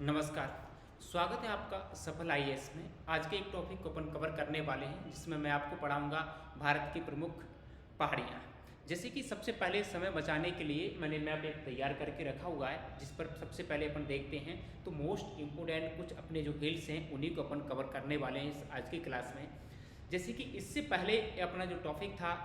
नमस्कार। स्वागत है आपका सफल आईएएस में। आज के एक टॉपिक को अपन कवर करने वाले हैं जिसमें मैं आपको पढ़ाऊंगा भारत की प्रमुख पहाड़ियाँ। जैसे कि सबसे पहले समय बचाने के लिए मैंने मैप एक तैयार करके रखा हुआ है जिस पर सबसे पहले अपन देखते हैं तो मोस्ट इम्पोर्टेंट कुछ अपने जो हिल्स हैं उन्हीं को अपन कवर करने वाले हैं इस आज की क्लास में। जैसे कि इससे पहले अपना जो टॉपिक था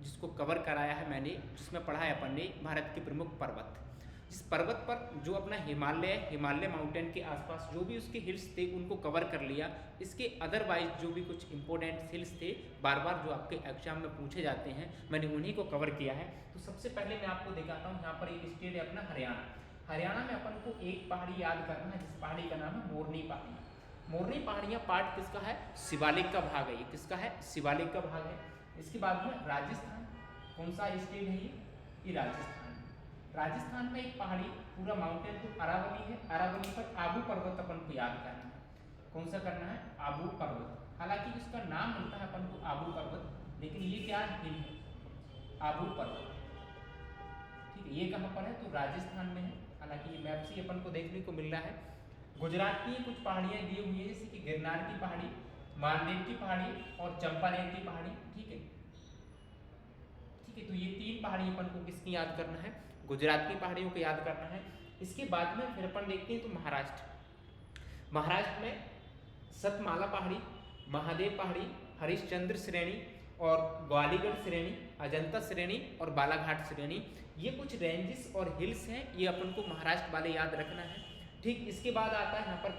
जिसको कवर कराया है मैंने, जिसमें पढ़ा है अपन ने भारत के प्रमुख पर्वत। जिस पर्वत पर जो अपना हिमालय माउंटेन के आसपास जो भी उसके हिल्स थे उनको कवर कर लिया। इसके अदरवाइज जो भी कुछ इंपॉर्टेंट हिल्स थे बार बार जो आपके एग्जाम में पूछे जाते हैं मैंने उन्हीं को कवर किया है। तो सबसे पहले मैं आपको दिखाता हूँ, यहाँ पर एक स्टेट है अपना हरियाणा। हरियाणा में अपन को एक पहाड़ी याद करना है जिस पहाड़ी का नाम है मोरनी पहाड़ी। मोरनी पहाड़ियाँ पार्ट किसका है? शिवालिक का भाग है। ये किसका है? शिवालिक का भाग है। इसके बाद में राजस्थान, कौन सा स्टेट है ये राजस्थान। राजस्थान में एक पहाड़ी पूरा माउंटेन तो अरावली है। अरावली पर आबू पर्वत अपन को याद करना है। कौन सा करना है? आबू पर्वत। हालांकि इसका नाम मिलता है अपन को आबू पर्वत, लेकिन ये क्या हिल है? आबू पर्वत। ठीक है, ये कहाँ पर है? तो राजस्थान में है। हालांकि ये मैप से अपन को देखने को मिल रहा है। गुजरात की कुछ पहाड़ियाँ दी हुई है जैसे कि गिरनार की पहाड़ी, मालदेव की पहाड़ी और चंपानेर की पहाड़ी। ठीक है, तो ये तीन पहाड़ी अपन को किसकी याद करना है? गुजरात की पहाड़ियों को याद करना है। इसके बाद में फिर अपन देखते हैं तो महाराष्ट्र में सतमाला पहाड़ी, महादेव पहाड़ी, हरिश्चंद्र श्रेणी और ग्वालीगढ़ श्रेणी, अजंता श्रेणी और बालाघाट श्रेणी, ये कुछ रेंजेस और हिल्स हैं, ये अपन को महाराष्ट्र वाले याद रखना है। ठीक, इसके बाद आता है यहाँ पर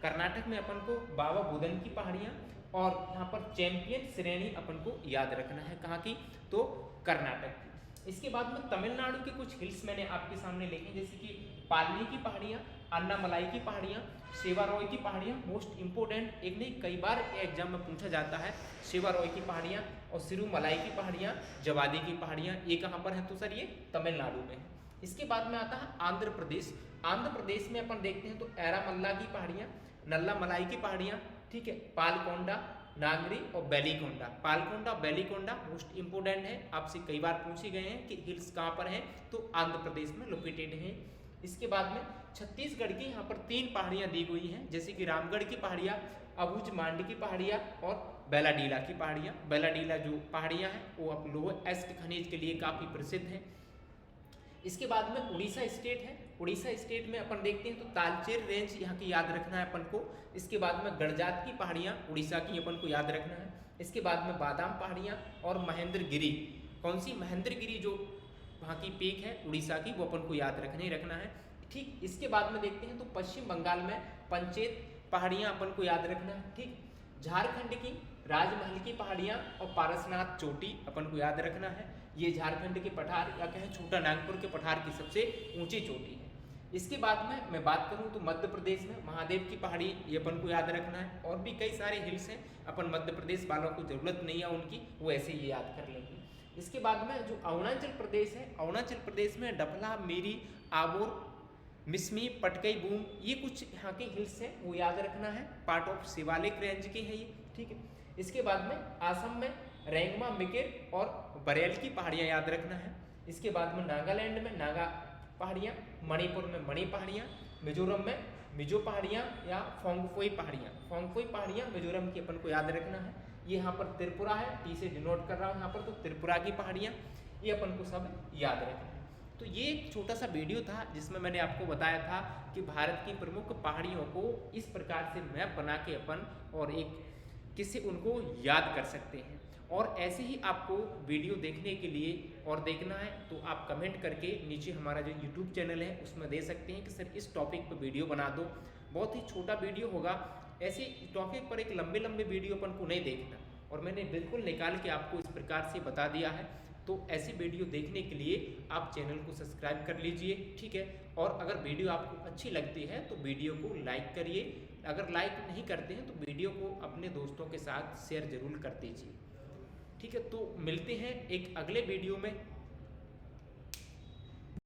कर्नाटक में अपन को बाबा बुदन की पहाड़ियाँ और यहाँ पर चैंपियन श्रेणी अपन को याद रखना है। कहाँ की? तो कर्नाटक की। इसके बाद में तमिलनाडु के कुछ हिल्स मैंने आपके सामने लिखे जैसे कि पालनी की पहाड़ियाँ, अन्नामलाई की पहाड़ियाँ, सेवारॉय की पहाड़ियाँ। मोस्ट इंपोर्टेंट एक नहीं कई बार एग्जाम में पूछा जाता है, सेवारॉय की पहाड़ियाँ और सिरुमलाई की पहाड़ियाँ, जवादी की पहाड़ियाँ। ये कहाँ पर है? तो सर ये तमिलनाडु में है। इसके बाद में आता है आंध्र प्रदेश में अपन देखते हैं तो एरामल्ला की पहाड़ियाँ, नल्ला मलाई की पहाड़ियाँ। ठीक है, पालकोंडा, नागरी और बेलीकोंडा। पालकोंडा और बेलीकोंडा मोस्ट इंपोर्टेंट है, आपसे कई बार पूछे गए हैं कि हिल्स कहाँ पर हैं, तो आंध्र प्रदेश में लोकेटेड हैं। इसके बाद में छत्तीसगढ़ की यहाँ पर तीन पहाड़ियाँ दी हुई हैं जैसे कि रामगढ़ की पहाड़ियाँ, अबूझ मांड की पहाड़ियाँ और बेलाडीला की पहाड़ियाँ। बेलाडीला जो पहाड़ियाँ हैं वो अब लोह एस्क खनिज के लिए काफ़ी प्रसिद्ध हैं। इसके बाद में उड़ीसा स्टेट है। उड़ीसा स्टेट में अपन देखते हैं तो तालचेर रेंज यहाँ की याद रखना है अपन को। इसके बाद में गड़जात की पहाड़ियाँ उड़ीसा की अपन को याद रखना है। इसके बाद में बादाम पहाड़ियाँ और महेंद्रगिरी। कौन सी? महेंद्रगिरी जो वहाँ की पीक है उड़ीसा की, वो अपन को याद रखना है। ठीक, इसके बाद में देखते हैं तो पश्चिम बंगाल में पंचेत पहाड़ियाँ अपन को याद रखना है। ठीक, झारखंड की राजमहल की पहाड़ियाँ और पारसनाथ चोटी अपन को याद रखना है। ये झारखंड के पठार या कहें छोटा नागपुर के पठार की सबसे ऊंची चोटी है। इसके बाद में मैं बात करूं तो मध्य प्रदेश में महादेव की पहाड़ी, ये अपन को याद रखना है। और भी कई सारे हिल्स हैं, अपन मध्य प्रदेश वालों को जरूरत नहीं है उनकी, वो ऐसे ही याद कर लेंगे। इसके बाद में जो अरुणाचल प्रदेश है, अरुणाचल प्रदेश में डफला, मेरी, आबोर, मिसमी, पटकई बूम, ये कुछ यहाँ के हिल्स हैं, वो याद रखना है। पार्ट ऑफ शिवालिक रेंज के हैं ये। ठीक है, इसके बाद में आसम में रेंगमा, मिकिर और बरेल की पहाड़ियाँ याद रखना है। इसके बाद में नागालैंड में नागा पहाड़ियाँ, मणिपुर में मणि पहाड़ियाँ, मिजोरम में मिजो पहाड़ियाँ या फोंगफोई पहाड़ियाँ मिजोरम की अपन को याद रखना है। ये यहाँ पर त्रिपुरा है, टी से डिनोट कर रहा हूँ यहाँ पर, तो त्रिपुरा की पहाड़ियाँ ये अपन को सब याद रखना है। तो ये एक छोटा सा वीडियो था जिसमें मैंने आपको बताया था कि भारत की प्रमुख पहाड़ियों को इस प्रकार से मैप बना के अपन और एक किससे उनको याद कर सकते हैं। और ऐसे ही आपको वीडियो देखने के लिए और देखना है तो आप कमेंट करके नीचे हमारा जो यूट्यूब चैनल है उसमें दे सकते हैं कि सर इस टॉपिक पर वीडियो बना दो। बहुत ही छोटा वीडियो होगा, ऐसे टॉपिक पर एक लंबे वीडियो अपन को नहीं देखना, और मैंने बिल्कुल निकाल के आपको इस प्रकार से बता दिया है। तो ऐसी वीडियो देखने के लिए आप चैनल को सब्सक्राइब कर लीजिए। ठीक है, और अगर वीडियो आपको अच्छी लगती है तो वीडियो को लाइक करिए। अगर लाइक नहीं करते हैं तो वीडियो को अपने दोस्तों के साथ शेयर जरूर कर दीजिए। ठीक है, तो मिलते हैं एक अगले वीडियो में।